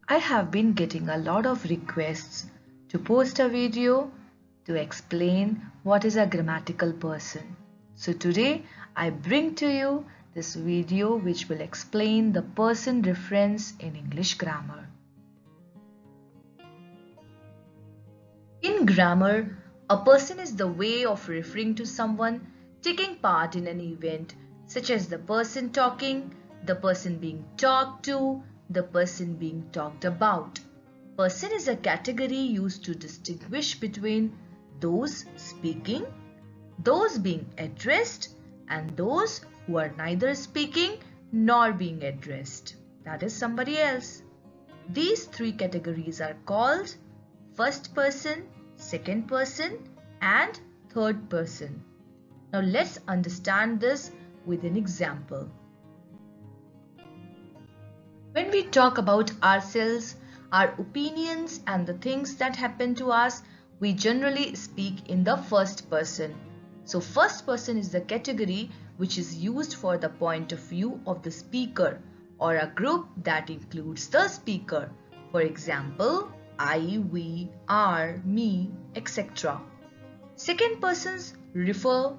I have been getting a lot of requests to post a video to explain what is a grammatical person. So today I bring to you this video which will explain the person reference in English grammar. In grammar, a person is the way of referring to someone taking part in an event, such as the person talking, the person being talked to, the person being talked about. Person is a category used to distinguish between those speaking, those being addressed, and those who are neither speaking nor being addressed. That is somebody else. These three categories are called first person, second person, and third person. Now let's understand this with an example. When we talk about ourselves, our opinions and the things that happen to us, we generally speak in the first person. So first person is the category which is used for the point of view of the speaker or a group that includes the speaker. For example, I, we, our, me, etc. Second persons refer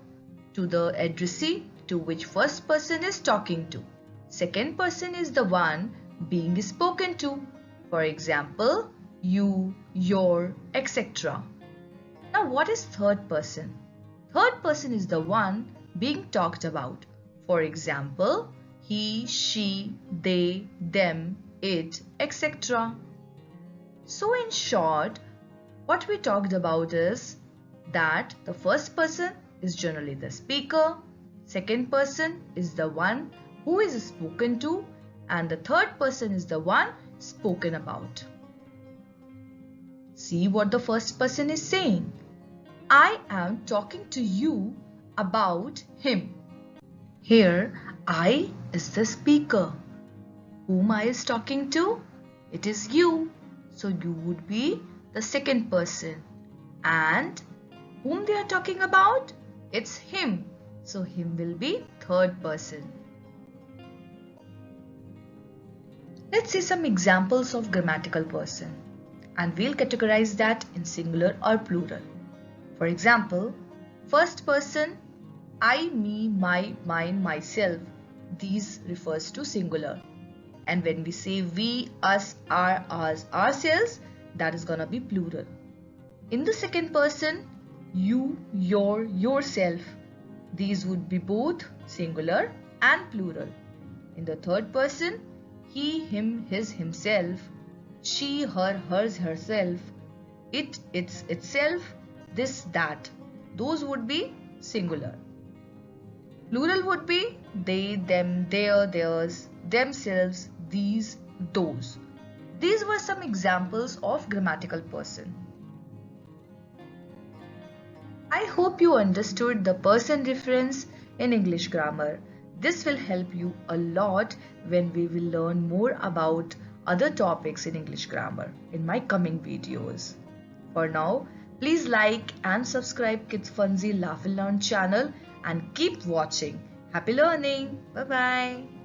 to the addressee to which first person is talking to. Second person is the one being spoken to. For example, you, your, etc. Now what is third person? Third person is the one being talked about. For example, he, she, they, them, it, etc. So in short, what we talked about is that the first person is generally the speaker, second person is the one who is spoken to, and the third person is the one spoken about. See what the first person is saying. I am talking to you about him. Here, I is the speaker. Whom I is talking to? It is you. So you would be the second person. And whom they are talking about? It's him. So him will be third person. Let's see some examples of grammatical person, and we'll categorize that in singular or plural. For example, first person, I, me, my, mine, myself. These refers to singular. And when we say we, us, our, ours, ourselves, that is gonna be plural. In the second person, you, your, yourself. These would be both singular and plural. In the third person, he, him, his, himself, she, her, hers, herself, it, its, itself, this, that. Those would be singular. Plural would be they, them, their, theirs, themselves, these, those. These were some examples of grammatical person. I hope you understood the person reference in English grammar. This will help you a lot when we will learn more about other topics in English grammar in my coming videos. For now, please like and subscribe Kids Funzy Laugh and Learn channel and keep watching. Happy learning! Bye bye!